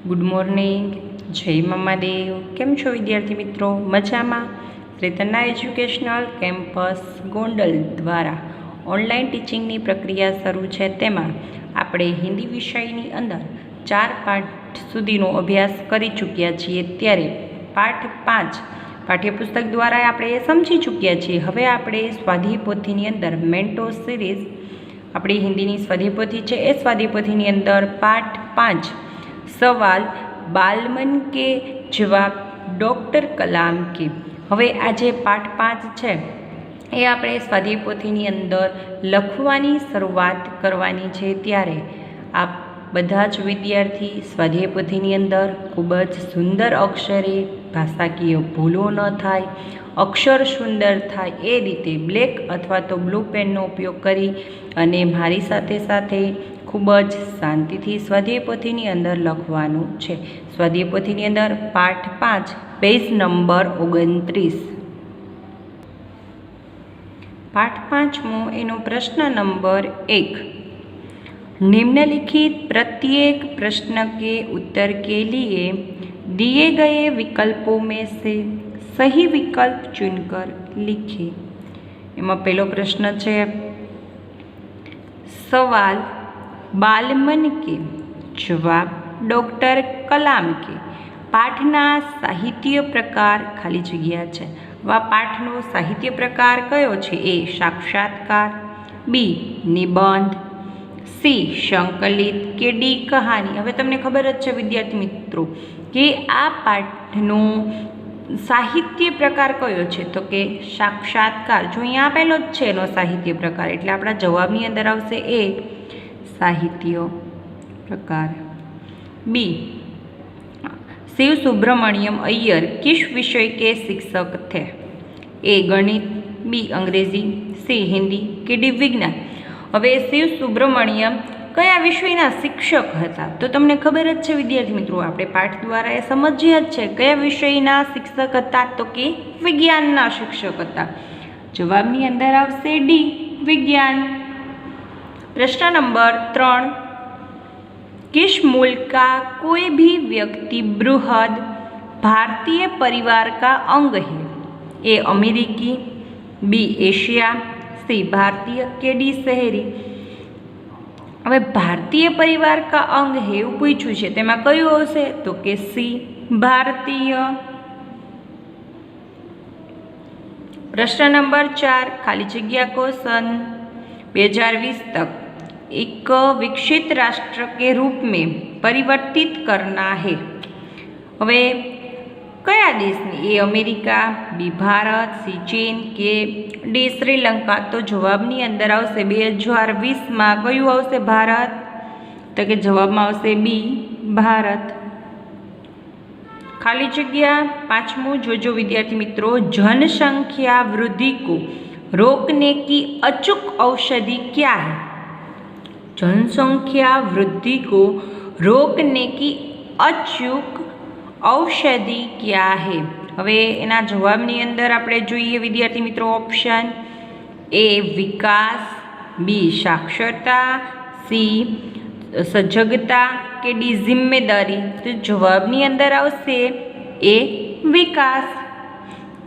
Good morning, જય મહાદેવ. કેમ છો વિદ્યાર્થી મિત્રો? મજામાં? શ્રી એજ્યુકેશનલ કેમ્પસ ગોંડલ દ્વારા ઓનલાઈન ટીચિંગની પ્રક્રિયા શરૂ છે. તેમાં આપણે હિન્દી વિષયની અંદર 4 પાઠ સુધીનો અભ્યાસ કરી ચૂક્યા છીએ. ત્યારે પાઠ 5 પાઠ્યપુસ્તક દ્વારા આપણે સમજી ચૂક્યા છીએ. હવે આપણે સ્વાધ્યાય પોથીની અંદર મેન્ટો સિરીઝ આપણી હિન્દીની સ્વાધ્યાય પોથી છે, એ સ્વાધ્યાય પોથીની અંદર પાઠ 5 સવાલ બાલમન કે જવાબ ડૉક્ટર કલામ કે. હવે આ જે પાઠ 5 છે એ આપણે સ્વાધ્યાય પોથીની અંદર લખવાની શરૂઆત કરવાની છે. ત્યારે આ બધા જ વિદ્યાર્થી સ્વાધ્યાય પોથીની અંદર ખૂબ જ સુંદર અક્ષરે, ભાષાકીય ભૂલો ન થાય, અક્ષર સુંદર થાય એ રીતે બ્લેક અથવા તો બ્લુ પેનનો ઉપયોગ કરી અને મારી સાથે સાથે ખૂબ જ શાંતિથી સ્વાધ્યાય પોથીની અંદર લખવાનું છે. સ્વાધ્યાય પોથીની અંદર પાઠ 5 પેજ નંબર 29. पाठ 5 एनो प्रश्न नंबर 1. निम्नलिखित प्रत्येक प्रश्न के उत्तर के लिए दिए गए विकल्पों में से सही विकल्प चुनकर लिखें. एमा पहलो प्रश्न है सवाल बालमन के जवाब डॉक्टर कलाम के. पाठना साहित्य प्रकार खाली जग्या है. पाठनो साहित्य प्रकार कयो छे? ए साक्षात्कार, बी निबंध, सी संकलित के डी कहानी. हवे तमने खबर ज छे विद्यार्थी मित्रों कि आ पाठनो साहित्य प्रकार कयो छे? तो के साक्षात्कार. जो अहींया आपेलो ज छे एनो साहित्य प्रकार एटले आपणा जवाबनी अंदर आवशे ए साहित्य प्रकार. बी शिव सुब्रमण्यम अय्यर किस विषय के शिक्षक थे? ए गणित, बी अंग्रेजी, सी हिंदी के डी विज्ञान. हवे शिव सुब्रमण्यम कया विषयना शिक्षक हता? तो तमने खबर ज छे विद्यार्थी मित्रों, आपणे पाठ द्वारा ए समज्या ज छे कया विषयना शिक्षक हता? तो कि विज्ञानना शिक्षक हता. जवाबनी अंदर आवशे डी विज्ञान. प्रश्न नंबर 3. किस मुल्क का कोई भी व्यक्ति बृहद भारतीय परिवार का अंग है? ए अमेरिकी, बी एशिया, सी भारतीय के डी शहरी. हवे भारतीय परिवार का अंग है एवं पूछ्યું છે, તેમાં કયું આવશે? તો કે सी भारतीय. प्रश्न नंबर 4 खाली जग्या क्वेश्चन 2020 तक एक विकसित राष्ट्र के रूप में परिवर्तित करना है. हवे कया देशनी? ए अमेरिका, बी भारत, सी चीन के डी श्रीलंका. तो जवाबनी अंदर आवशे 2020 में कयुं आवशे? भारत. तो के जवाबमां आवशे बी भारत. खाली जग्या 5मुं जोजो विद्यार्थी मित्रों. जनसंख्या वृद्धि को रोकने की अचूक औषधि क्या है? जनसंख्या वृद्धि को रोकने की अचूक औषधि क्या है? हवे एना जवाबनी अंदर आपणे जोईए विद्यार्थी मित्रों ऑप्शन ए विकास, बी साक्षरता, सी सजगता के डी जिम्मेदारी. तो जवाबनी अंदर आवशे ए विकास.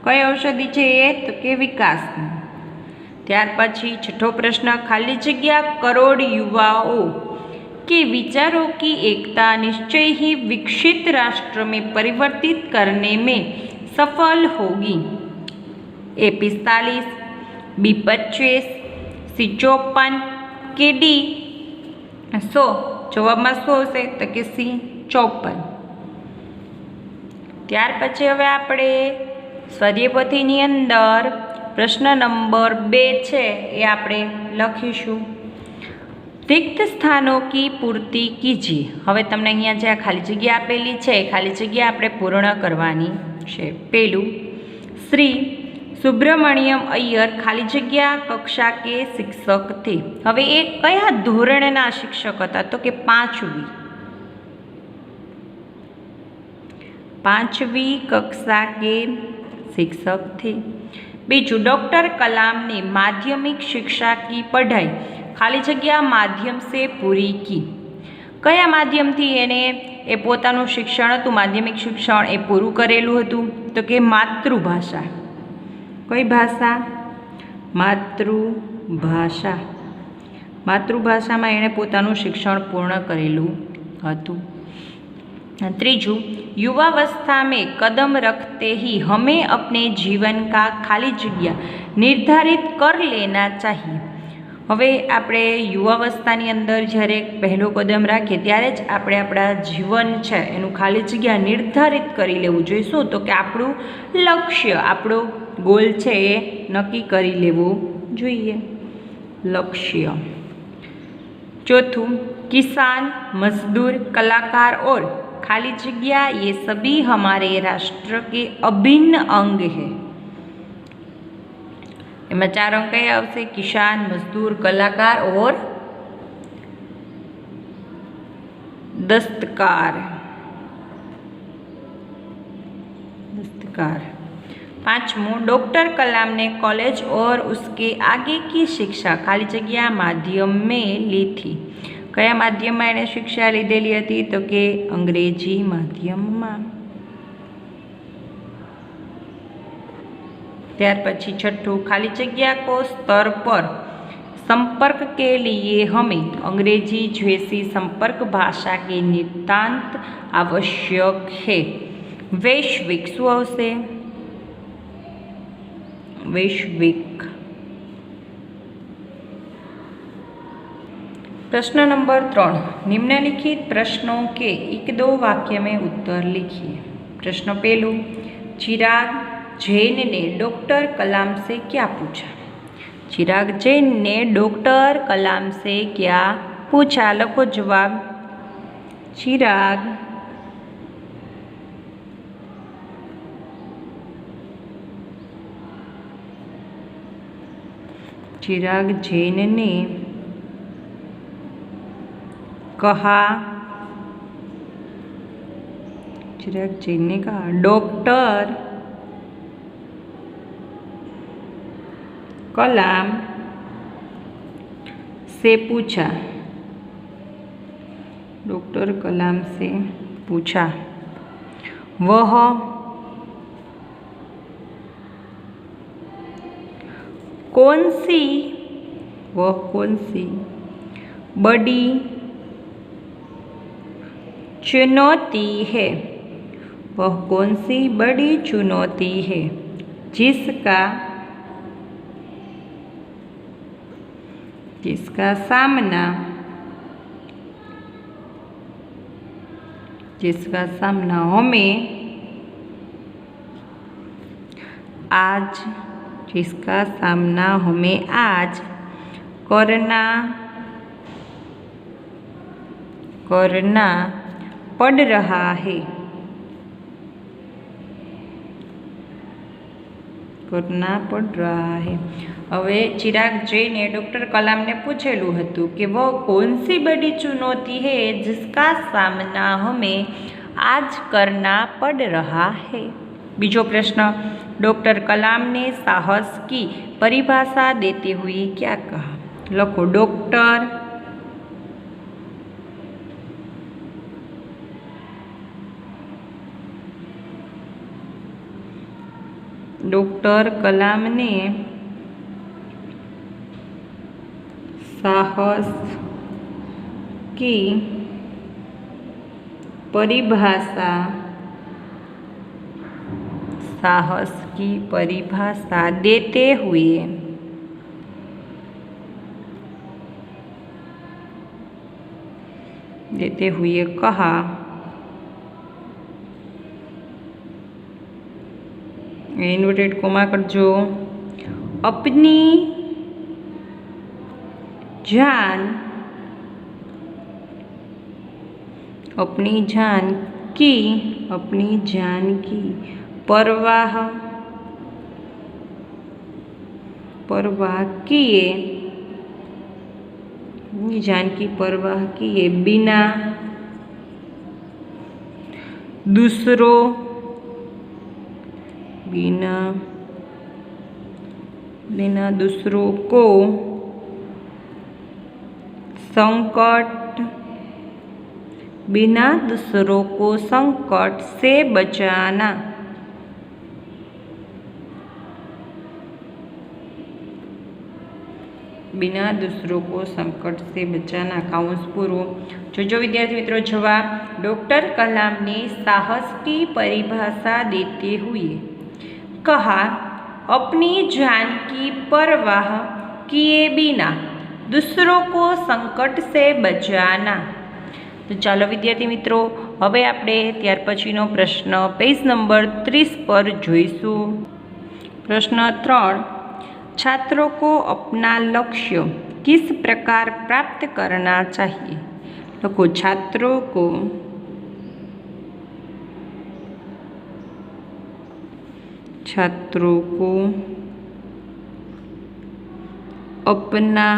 कई औषधि छे? तो के विकास. त्यार पछी छठो प्रश्न खाली जग्या करोड़ युवाओं के विचारों की एकता निश्चय ही विकसित राष्ट्र में परिवर्तित करने में सफल होगी. ए 45, बी 25, सी 54 के डी 100. जवाब में 100 से तो कि सी 54. त्यार पछी हवे आपणे स्वाध्याय पोथीनी अंदर प्रश्न नंबर 2 है ये आपणे लखीशुं. रिक्त स्थानों की पूर्ति कीजिए. हवे तमने अहींया जे खाली जग्या आपेली छे खाली जग्या आपणे पूर्ण करवानी छे. पहेलुं श्री सुब्रमण्यम अय्यर खाली जग्या कक्षा के शिक्षक थे. हवे ए कया धोरणना शिक्षक हता? तो के 5वी कक्षा के शिक्षक थे. बीजू डॉक्टर कलाम ने माध्यमिक शिक्षा की पढ़ाई खाली जगह माध्यम से पूरी की. કયા માધ્યમથી એ પોતાનું શિક્ષણ હતું, માધ્યમિક શિક્ષણ એ પૂરું કરેલું હતું? તો કે માતૃભાષા. કઈ ભાષા? માતૃભાષા. માતૃભાષામાં એણે પોતાનું શિક્ષણ પૂર્ણ કરેલું હતું. ત્રીજું, युवावस्था में कदम रखते ही हमें अपने जीवन का खाली जगह निर्धारित कर लेना चाहिए. હવે આપણે યુવાવસ્થાની અંદર જ્યારે પહેલો કદમ રાખીએ ત્યારે જ આપણે આપણા જીવન છે એનું ખાલી જગ્યા નિર્ધારિત કરી લેવું જોઈએ. શું? તો કે આપણું લક્ષ્ય, આપણો ગોલ છે એ નક્કી કરી લેવું જોઈએ. લક્ષ્ય. ચોથું, किसान, मजदूर, कलाकार और खाली जगह ये सभी हमारे राष्ट्र के अभिन्न अंग है. एમાં 4 अंक कया आवशे? किसान, मजदूर, कलाकार और दस्तकार. पांचवों, डॉक्टर कलाम ने कॉलेज और उसके आगे की शिक्षा खाली जगह माध्यम में ली थी. कया माध्यम में एने शिक्षा लीधेली हती? तो के अंग्रेजी माध्यम में. त्यार पछी छठ्ठुं, खाली जगह को स्तर पर संपर्क के लिए हमें अंग्रेजी जैसी संपर्क भाषा की नितांत आवश्यक है. वैश्विक. शुं आवशे? वैश्विक. प्रश्न नंबर 3, निम्नलिखित प्रश्नों के 1-2 वाक्य में उत्तर लिखिए. प्रश्न पहलू, चिराग जैन ने डॉक्टर कलाम से क्या पूछा? चिराग जैन ने डॉक्टर कलाम से क्या पूछा? लखो जवाब. चिराग जैन ने कहा, चिराग जैन ने कहा डॉक्टर कलाम से पूछा. डॉक्टर कलाम से पूछा. वह कौन सी बड़ी चुनौती है? वह कौन सी बड़ी चुनौती है जिसका सामना हमें आज करना पड़ रहा है. હવે चिराग जैन डॉक्टर कलाम ने पूछेलू हतु कि वह कौन सी बड़ी चुनौती है जिसका सामना हमें आज करना पड़ रहा है. बीजो प्रश्न, डॉक्टर कलाम ने साहस की परिभाषा देते हुए क्या कहा? लखो डॉक्टर कलाम ने साहस की परिभाषा देते हुए कहा, इन्वर्टेड कोमा करजो, अपनी जान की परवाह किए बिना दूसरों को संकट बिना दूसरों को संकट से बचाना। बिना दूसरों को संकट से बचाना। काउंस पूरो। जो विद्यार्थी मित्रों जवाब, डॉक्टर कलाम ने साहस की परिभाषा देते हुए कहा, अपनी जान की परवाह किए बिना दूसरों को संकट से बचाना। तो चलो विद्यार्थी मित्रों, हवे आपणे त्यार पछीनो प्रश्न पेज नंबर 30 पर जोईशुं। प्रश्न 3, छात्रों को अपना लक्ष्य किस प्रकार प्राप्त करना चाहिए? तो छात्रों को अपना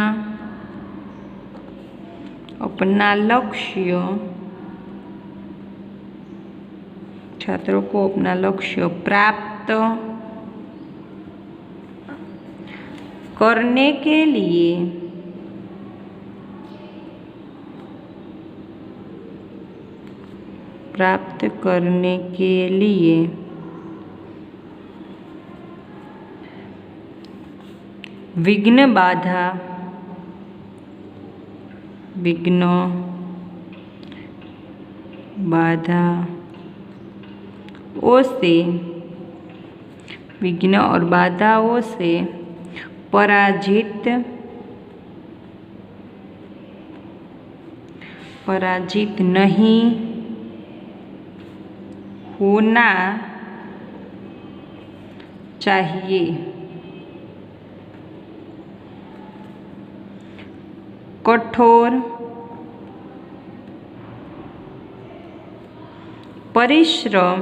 लक्ष्य प्राप्त करने के लिए विघ्न और बाधाओं से पराजित नहीं होना चाहिए। कठोर परिश्रम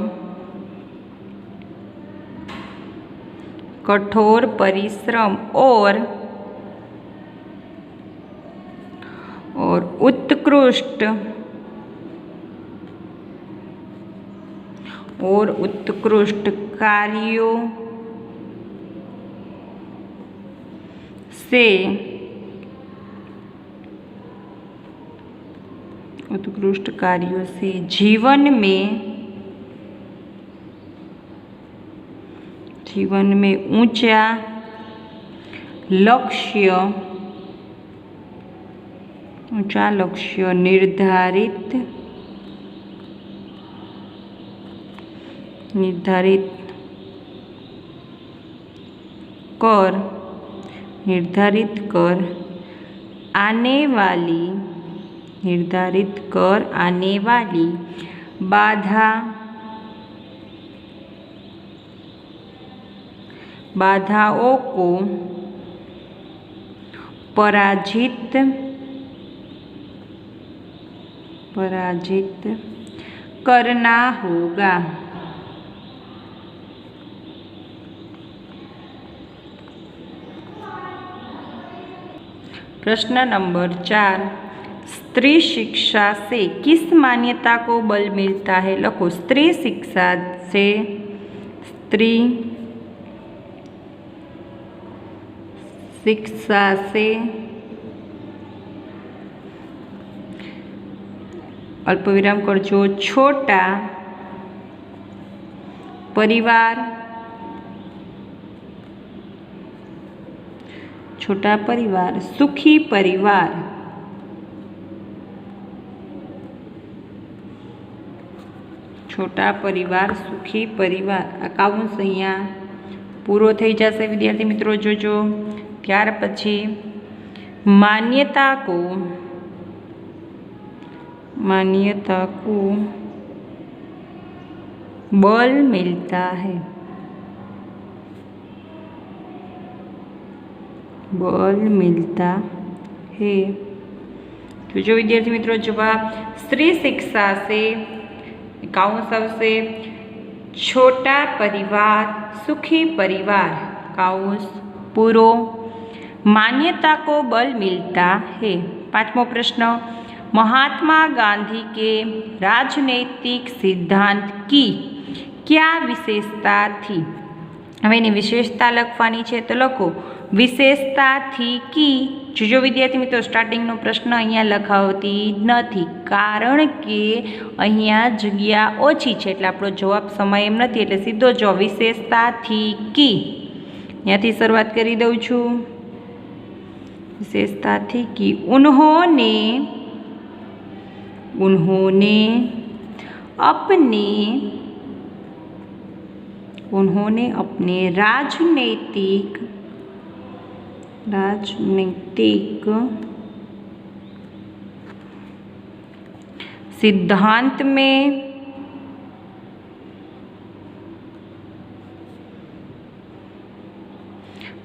और उत्कृष्ट कार्यों से जीवन में ऊंचा लक्ष्य निर्धारित कर आने वाली बाधाओं को पराजित करना होगा। प्रश्न नंबर 4, स्त्री शिक्षा से किस मान्यता को बल मिलता है? लखो, स्त्री शिक्षा से अल्पविराम करजो, छोटा परिवार सुखी परिवार, छोटा परिवार सुखी परिवार। अकाउंट अहींया पूरो थई जशे विद्यार्थी मित्रों जोजो। त्यार पछी मान्यता को बल मिलता है। तो जो विद्यार्थी मित्रों जवाब, स्त्री शिक्षा से काउंस आवशे छोटा परिवार सुखी परिवार, काउंस पूरो। मान्यता को बल मिलता है। 5मो प्रश्न, महात्मा गांधी के राजनैतिक सिद्धांत की क्या विशेषता थी? હવે એની વિશેષતા લખવાની છે તો લખો વિશેષતાથી કી. જો વિદ્યાર્થી મિત્રો સ્ટાર્ટિંગનો પ્રશ્ન અહીંયા લખાવતી નથી, કારણ કે અહીંયા જગ્યા ઓછી છે એટલે આપણો જવાબ સમય એમ નથી, એટલે સીધો જો વિશેષતાથી કી અહીંયાથી શરૂઆત કરી દઉં છું. विशेषताથી की उन्होंने अपने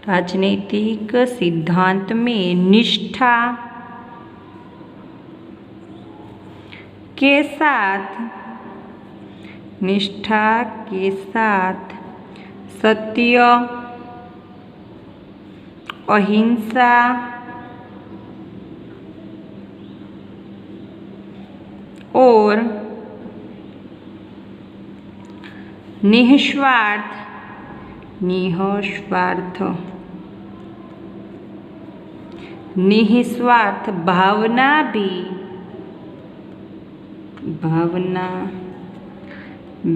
राजनीतिक सिद्धांत में निष्ठा के साथ सत्य, अहिंसा और निस्वार्थ भावना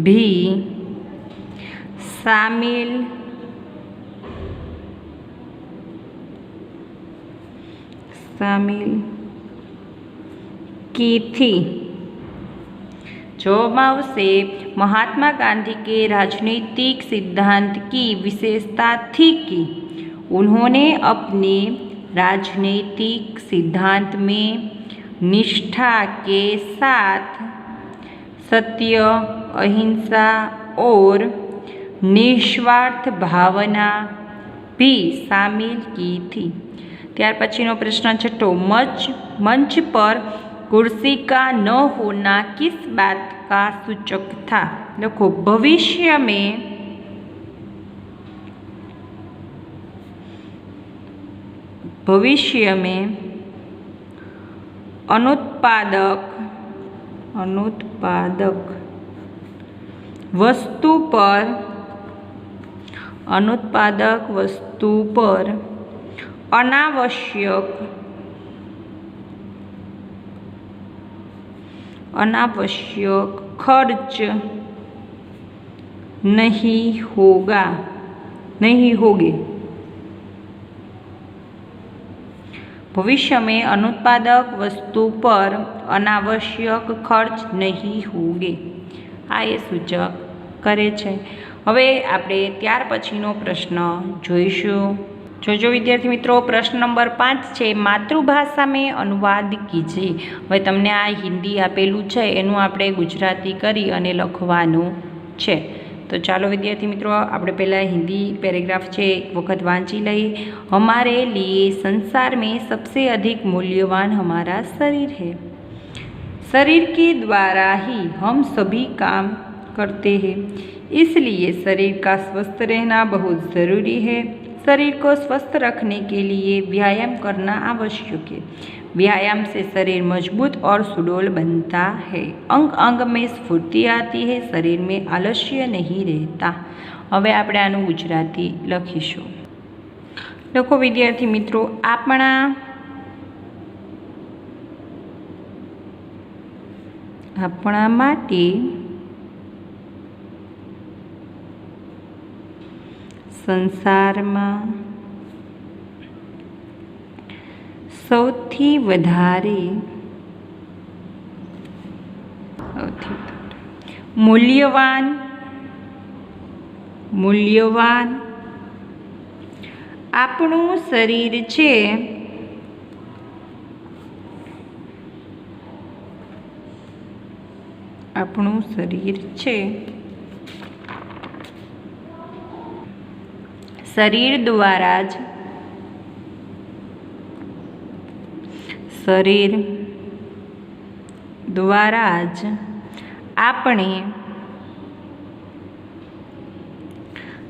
भी शामिल की थी. जवाब से महात्मा गांधी के राजनीतिक सिद्धांत की विशेषता थी कि उन्होंने अपने राजनीतिक सिद्धांत में निष्ठा के साथ सत्य, अहिंसा और निस्वार्थ भावना भी शामिल की थी. त्यार पछीनो प्रश्न छठो मंच पर कुर्सी का न होना किस बात का सूचक था. देखो भविष्य में अनुत्पादक वस्तु पर अनावश्यक खर्च नहीं होगे. भविष्य में अनुत्पादक वस्तु पर अनावश्यक खर्च नहीं होगे. आ ये सूचक करे छे. हवे आपणे त्यार पछीनो प्रश्न जोईशुं. जो विद्यार्थी मित्रों प्रश्न नंबर 5 है मातृभाषा में अनुवाद कीजिए. हवे तमने आ हिंदी आपेलू है एनु आपणे गुजराती करी अने लखवानुं छे. तो चलो विद्यार्थी मित्रों आपणे पहला हिंदी पैराग्राफ है एक वक्त वाँची लई. हमारे लिए संसार में सबसे अधिक मूल्यवान हमारा शरीर है. शरीर के द्वारा ही हम सभी काम करते हैं, इसलिए शरीर का स्वस्थ रहना बहुत ज़रूरी है. शरीर को स्वस्थ रखने के लिए व्यायाम करना आवश्यक है. व्यायाम से शरीर मजबूत और सुडौल बनता है. अंग अंग में स्फूर्ति आती है, शरीर में आलस्य नहीं रहता. हवे आपणे आनुं गुजराती लखीशुं. लखो विद्यार्थी मित्रों आपणा माटे संसार में सौथी वधारे मूल्यवान आपणुं शरीर छे. शरीर द्वारा ज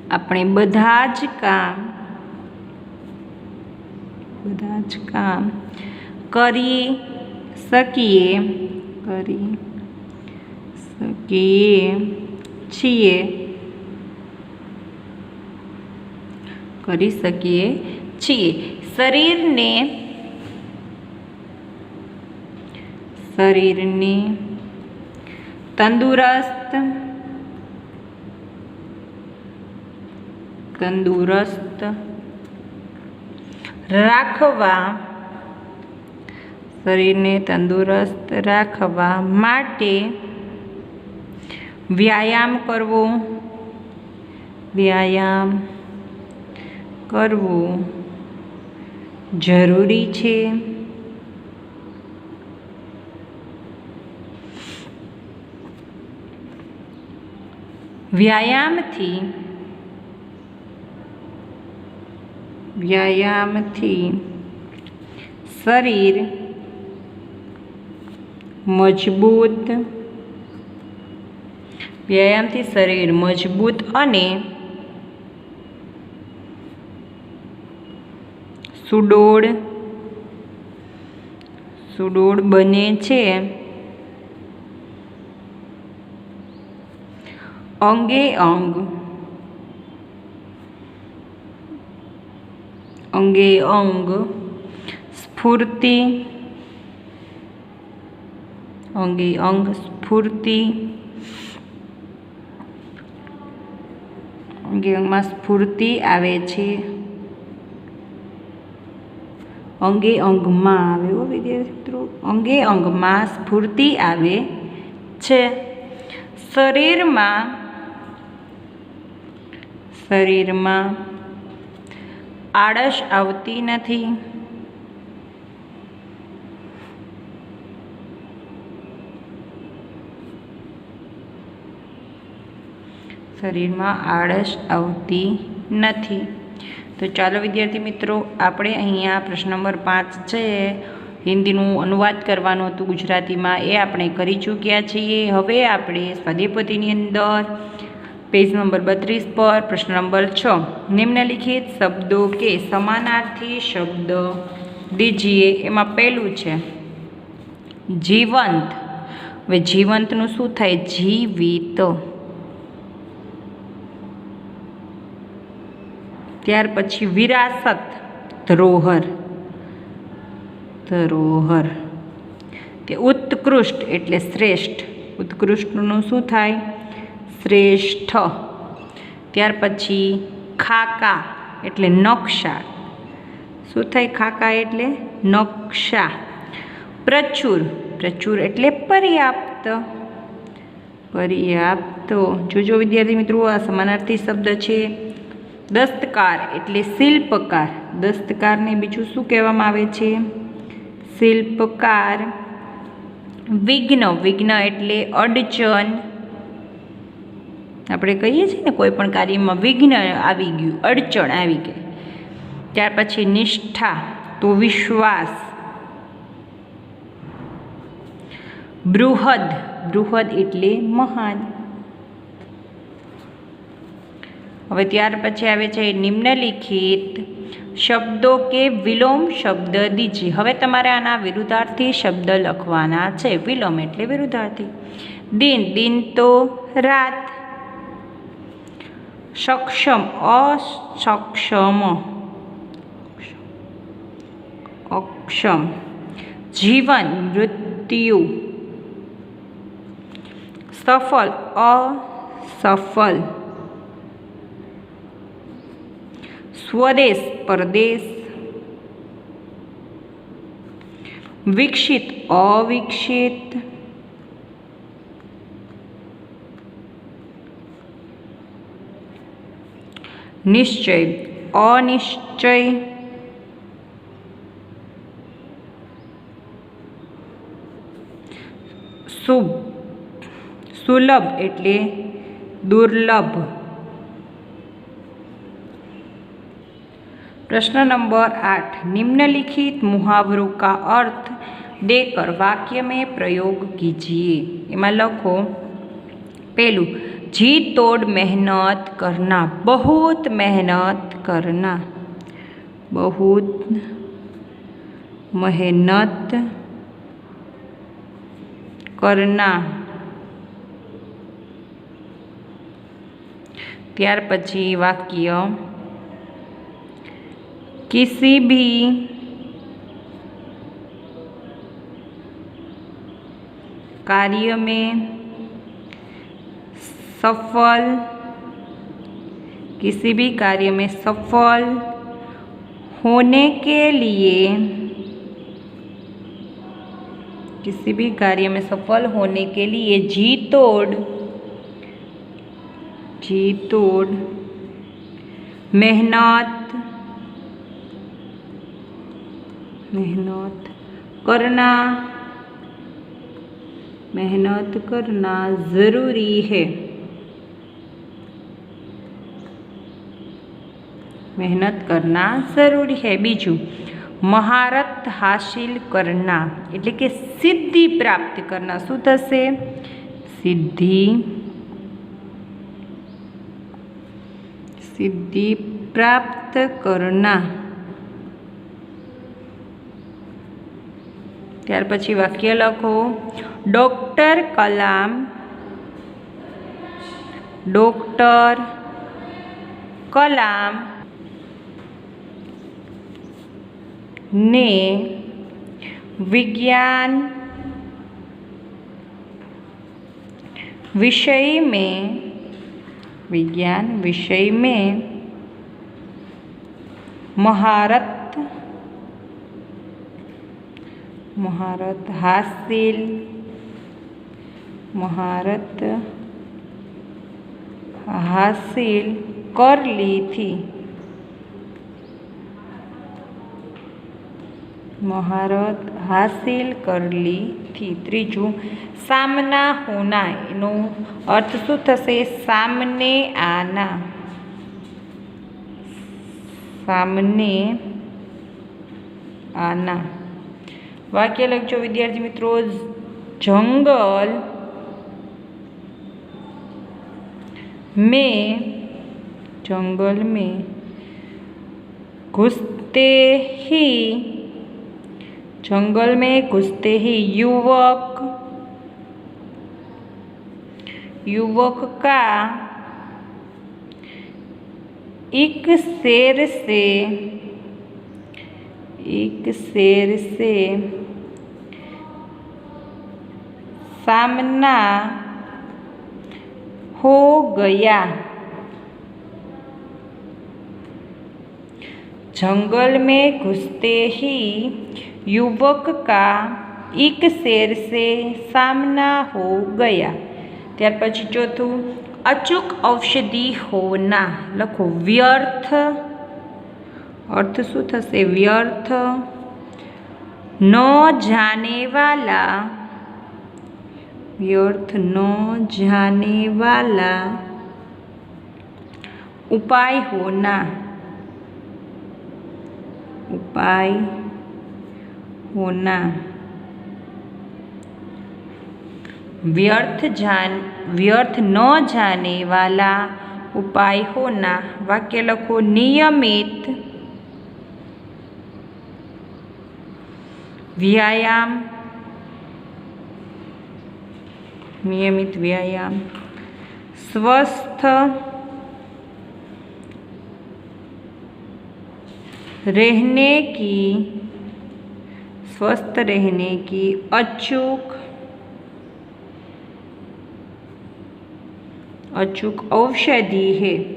આપણે બધા જ કામ કરી શકીએ છીએ. કરી શકીએ છીએ. શરીરને તંદુરસ્ત રાખવા માટે વ્યાયામ કરવો જરૂરી છે. વ્યાયામથી શરીર મજબૂત અને સુડોળ બને છે. અંગે અંગ સ્ફૂર્તિ આવે છે. અંગે અંગમાં સ્ફૂર્તિ આવે છે. શરીરમાં આળસ આવતી નથી. તો ચાલો વિદ્યાર્થી મિત્રો, આપણે અહીંયા પ્રશ્ન નંબર 5 છે હિન્દીનું અનુવાદ કરવાનું હતું ગુજરાતીમાં, એ આપણે કરી ચૂક્યા છીએ. હવે આપણે સ્વાધ્યાયપોથીની અંદર पेज नंबर 32 पर प्रश्न नंबर 6 निम्नलिखित शब्दों के समानार्थी शब्द दीजिए. एमां पहेलुं छे जीवंत. हवे जीवंतनुं शुं थाय? जीवित. त्यार पछी विरासत, धरोहर. ते उत्कृष्ट एटले श्रेष्ठ. उत्कृष्टनुं शुं थाय? श्रेष्ठ. त्यार पछी खाका एटले नक्शा. शुं थाय? खाका एटले नक्शा. प्रचुर. प्रचुर एटले पर्याप्त. जो विद्यार्थी मित्रों आ समानार्थी शब्द छे. दस्तकार एटले शिल्पकार. दस्तकार ने बीजું શું કહેવામાં આવે છે? शिल्पकार. विघ्न. विघ्न एटले अडचण. આપણે કહીએ છીએ ને કોઈ પણ કાર્યમાં વિઘ્ન આવી ગયું, અડચણ આવી ગઈ. ત્યાર પછી નિષ્ઠા તો વિશ્વાસ. બૃહદ. બૃહદ એટલે મહાન. હવે ત્યાર પછી આવે છે નિમ્નલિખિત શબ્દો કે વિલોમ શબ્દ દીજીએ. હવે તમારે આના વિરુદ્ધાર્થી શબ્દ લખવાના છે. વિલોમ એટલે વિરુદ્ધાર્થી. દિન. દિન તો રાત. सक्षम. असक्षम. अक्षम. जीवन. मृत्यु. सफल. असफल. स्वदेश. परदेश. विकसित. अविकसित. निश्चय. अनिश्चय. शुभ. सुलभ एटले दुर्लभ. प्रश्न नंबर 8 निम्नलिखित मुहावरों का अर्थ देकर वाक्य में प्रयोग कीजिए. एमां लखो पहलू जी तोड़ मेहनत करना. बहुत मेहनत करना. बहुत मेहनत करना. ત્યાર પછી વાક્ય किसी भी कार्य में सफल, किसी भी कार्य में सफल होने के लिए, किसी भी कार्य में सफल होने के लिए जी तोड़ मेहनत करना ज़रूरी है। मेहनत करना ज़रूरी है। बीजू, महारत हासिल करना एटले के सिद्धि प्राप्त करना। शुं थशे? सिद्धि प्राप्त करना। त्यार पछी वाक्य लखो, डॉक्टर कलाम ने विज्ञान विषय में महारत हासिल कर ली थी। महारत हासिल कर ली थी। त्रीजू, सामना होना एनो अर्थ शुं थशे? सामने आना। वाक्य लखजो विद्यार्थी मित्रों। जंगल में घुसते ही युवक का एक शेर से सामना हो गया। जंगल में घुसते ही युवक का एक शेर से सामना हो गया। त्यार पछी चौथुं, अचूक औषधि होना। लखो, व्यर्थ। अर्थ शुं थशे? व्यर्थ न जाने वाला उपाय होना। व्यर्थ न जाने वाला उपाय होना। वाक्य लखो, नियमित व्यायाम, स्वस्थ रहने की अचूक औषधि है।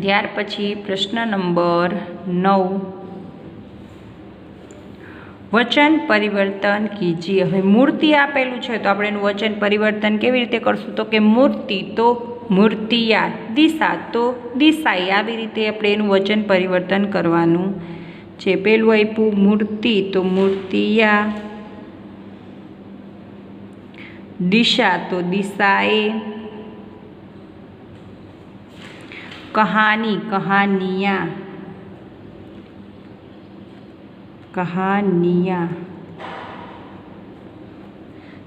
ત્યાર પછી પ્રશ્ન નંબર 9, वचन परिवर्तन कीजिए। हवे मूर्ति आपेलू है तो આપણે એનું વચન પરિવર્તન કેવી રીતે કરશું? તો કે મૂર્તિ તો મૂર્તિયા, દિશા તો દિશાઈ, આવી રીતે આપણે એનું વચન પરિવર્તન કરવાનું છે। પેલું આપ્યું મૂર્તિ તો મૂર્તિયા, દિશા તો દિશાએ, कहानी कहानियाँ।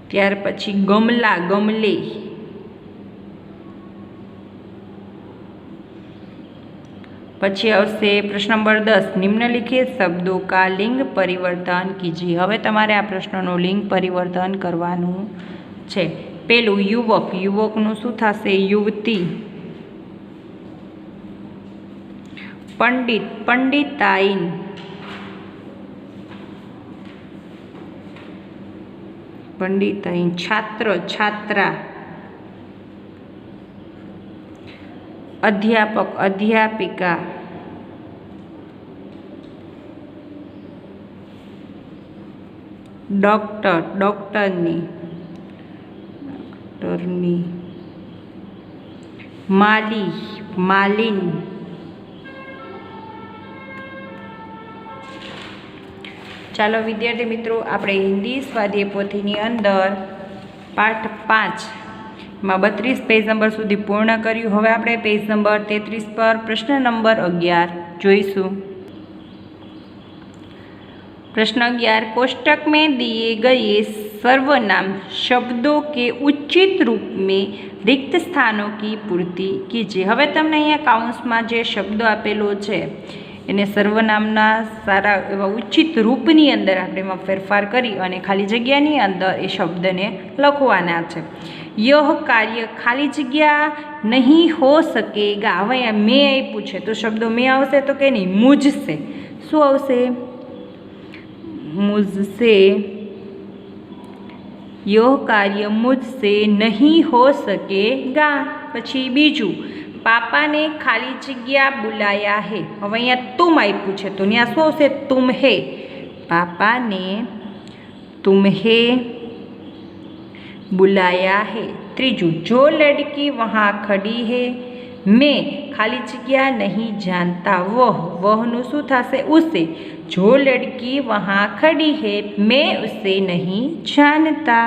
त्यार पछी गमला गमले, પછી આવશે પ્રશ્ન નંબર 10, નિમ્નલિખિત શબ્દો કા લિંગ પરિવર્તન કીજીએ। હવે તમારે આ પ્રશ્નનું લિંગ પરિવર્તન કરવાનું છે। પેલું યુવક, યુવકનું શું થશે? યુવતી। પંડિત, પંડિતાઈન। પંડિતાઈન। છાત્ર, છાત્રા। અધ્યાપક, અધ્યાપિકા। ડૉક્ટર, ડૉક્ટરની। માલી, માલિન। ચાલો વિદ્યાર્થી મિત્રો, આપણે હિન્દી સ્વાધ્યાય પોથીની અંદર પાઠ 5 માં 32 પેજ નંબર સુધી પૂર્ણ કર્યું। હવે આપણે પેજ નંબર 33 પર પ્રશ્ન નંબર 11 જોઈશું। प्रश्न 11, कोष्टक में दिए गए सर्वनाम शब्दों के उचित रूप में रिक्त स्थानों की पूर्ति कीजिए। हवे तमने अहींया काउंसमां जे शब्दो आपेलो छे एने सर्वनामना सारा एवा उचित रूपनी अंदर आपणे एमां फेरफार करी अने खाली जग्यानी अंदर ए शब्दने लखवाना छे। यह कार्य खाली जग्या नहीं हो सकेगा। हवे अहींया मैं आप्युं छे तो शब्दो में आवशे तो के नहीं, मुझसे। शुं आवशे? मुझसे। यह कार्य मुझसे नहीं हो सकेगा। पछी बीजू, पापा ने खाली जग्या बुलाया है। हवे अहींया तुम आप्युं छे तो त्यां शुं आवशे? तुम्हें। पापा ने तुम्हें बुलाया है। त्रीजू, जो लड़की वहाँ खड़ी है, मैं खाली जग्या नहीं जानता वह नु शुं थशे? उसे। जो लड़की वहाँ खड़ी है, मैं उसे नहीं जानता।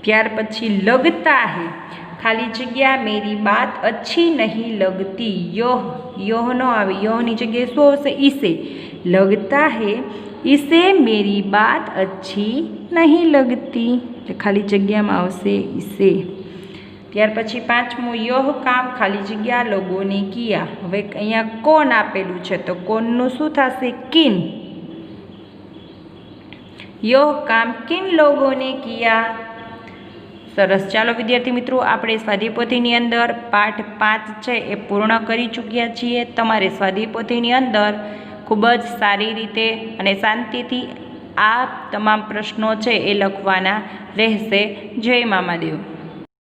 त्यार पछी लगता है, खाली जग्या मेरी बात अच्छी नहीं लगती। यह नो आवे, यह नी जग्याए शुं आवशे? इसे। लगता है इसे मेरी बात अच्छी नहीं लगती, खाली जग्या में आवशे इसे। त्यार पछी पांचमू, यह काम खाली जग्या लोगों ने किया। हवे अहींया कोण आपेलुं छे तो कोणनुं शुं थशे? किन। यह काम किन लोगों ने किया। सरस। चालो विद्यार्थी मित्रों, आपणे स्वाध्याय पोथीनी अंदर पाठ 5 छे ए पूर्ण करी चूक्या छीए। तमारे स्वाध्याय पोथीनी अंदर खूब ज सारी रीते अने शांतिथी आ तमाम प्रश्नों छे ए लखवाना रहेशे। जय मामादेव।